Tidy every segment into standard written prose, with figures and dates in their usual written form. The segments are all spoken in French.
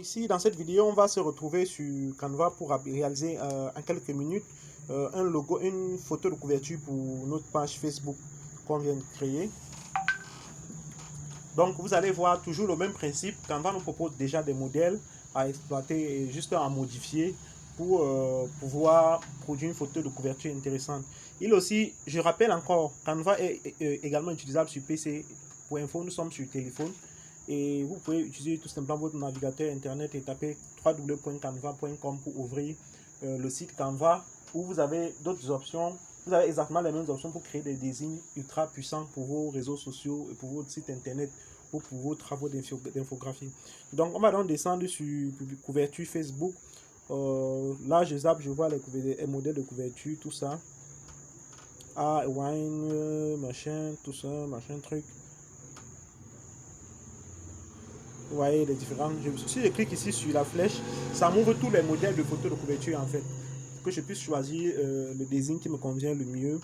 Ici, dans cette vidéo, on va se retrouver sur Canva pour réaliser en quelques minutes un logo, une photo de couverture pour notre page Facebook qu'on vient de créer. Donc, vous allez voir toujours le même principe. Canva nous propose déjà des modèles à exploiter et juste à modifier pour pouvoir produire une photo de couverture intéressante. Il aussi, je rappelle encore, Canva est également utilisable sur PC. Pour info, nous sommes sur téléphone. Et vous pouvez utiliser tout simplement votre navigateur internet et taper www.canva.com pour ouvrir le site Canva où vous avez d'autres options. Vous avez exactement les mêmes options pour créer des designs ultra puissants pour vos réseaux sociaux et pour votre site internet ou pour vos travaux d'infographie. Donc on va donc descendre sur couverture Facebook. Là je zappe, je vois les modèles de couverture, tout ça. Ah, wine, machin, tout ça, machin truc. Vous voyez les différents. Si je clique ici sur la flèche, ça m'ouvre tous les modèles de photos de couverture en fait. Pour que je puisse choisir le design qui me convient le mieux.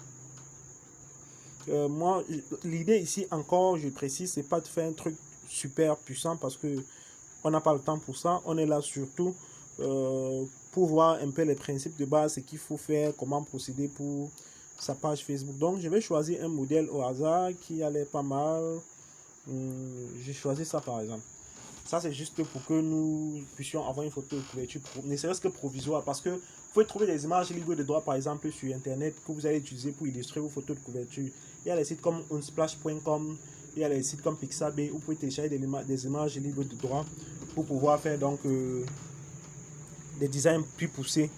Moi, l'idée ici encore, je précise, c'est pas de faire un truc super puissant parce que on n'a pas le temps pour ça. On est là surtout pour voir un peu les principes de base, ce qu'il faut faire, comment procéder pour sa page Facebook. Donc, je vais choisir un modèle au hasard qui allait pas mal. J'ai choisi ça par exemple. Ça, c'est juste pour que nous puissions avoir une photo de couverture, ne serait-ce que provisoire, parce que vous pouvez trouver des images libres de droit, par exemple, sur Internet, que vous allez utiliser pour illustrer vos photos de couverture. Il y a les sites comme unsplash.com, il y a les sites comme Pixabay, où vous pouvez télécharger des images libres de droit pour pouvoir faire donc des designs plus poussés.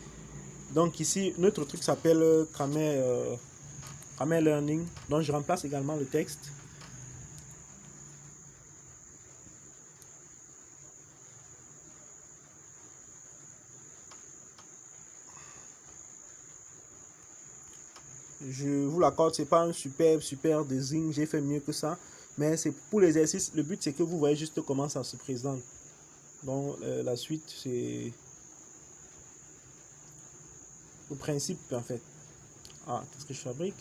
Donc ici, notre truc s'appelle Camel Learning, donc je remplace également le texte. Je vous l'accorde, c'est pas un super design, j'ai fait mieux que ça, mais c'est pour l'exercice. Le but c'est que vous voyez juste comment ça se présente. Donc la suite c'est le principe en fait. Ah, qu'est-ce que je fabrique?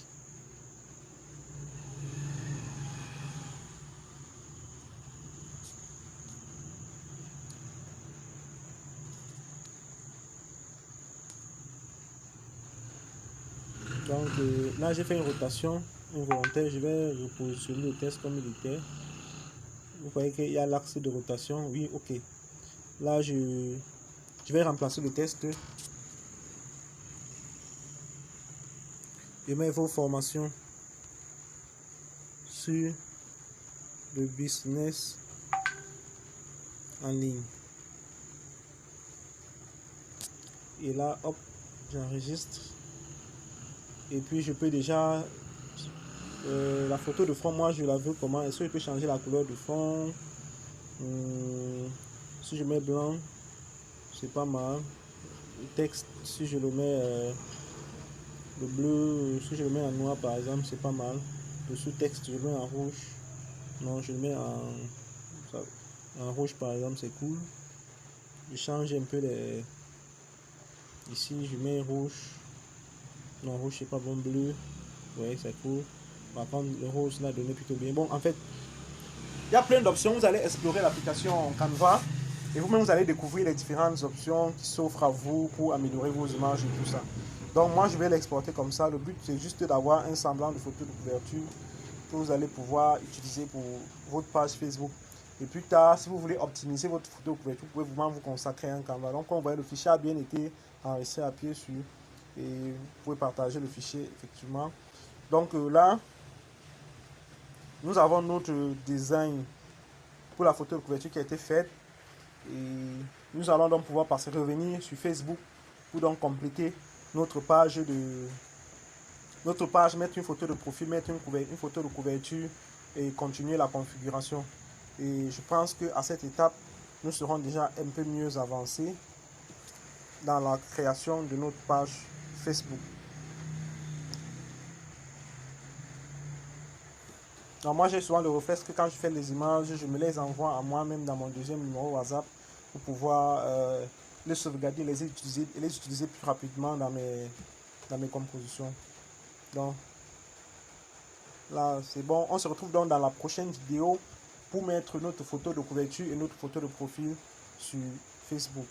Donc là j'ai fait une rotation involontaire, je vais repositionner le test comme il était. Vous voyez qu'il y a l'axe de rotation, oui, ok. Là je vais remplacer le test. Je mets vos formations sur le business en ligne. Et là, hop, j'enregistre. Et puis je peux déjà la photo de fond, moi je la veux comment? Est-ce que je peux changer la couleur de fond? Si je mets blanc, c'est pas mal. Le texte, si je le mets le bleu, si je le mets en noir par exemple, c'est pas mal. Le sous-texte, je le mets en rouge. Non, je le mets en rouge par exemple, c'est cool. Je change un peu les. Ici, je mets rouge. Non, rouge, c'est pas bon, bleu. Ouais, c'est cool. Par contre, le rose l'a donné plutôt bien. Bon, en fait, il y a plein d'options. Vous allez explorer l'application Canva et vous-même vous allez découvrir les différentes options qui s'offrent à vous pour améliorer vos images et tout ça. Donc moi je vais l'exporter comme ça. Le but c'est juste d'avoir un semblant de photo de couverture que vous allez pouvoir utiliser pour votre page Facebook. Et plus tard, si vous voulez optimiser votre photo de couverture, vous pouvez vraiment vous consacrer à un Canva. Donc on voit le fichier a bien été enregistré, appuyez sur et vous pouvez partager le fichier effectivement. Donc là, nous avons notre design pour la photo de couverture qui a été faite. Et nous allons donc pouvoir passer revenir sur Facebook pour donc compléter notre page mettre une photo de profil, mettre une photo de couverture et continuer la configuration. Et je pense qu'à cette étape, nous serons déjà un peu mieux avancés dans la création de notre page Facebook. Donc moi j'ai souvent le réflexe que quand je fais les images, je me les envoie à moi-même dans mon deuxième numéro WhatsApp pour pouvoir les sauvegarder et les utiliser plus rapidement dans mes compositions. Donc là c'est bon, on se retrouve donc dans la prochaine vidéo pour mettre notre photo de couverture et notre photo de profil sur Facebook.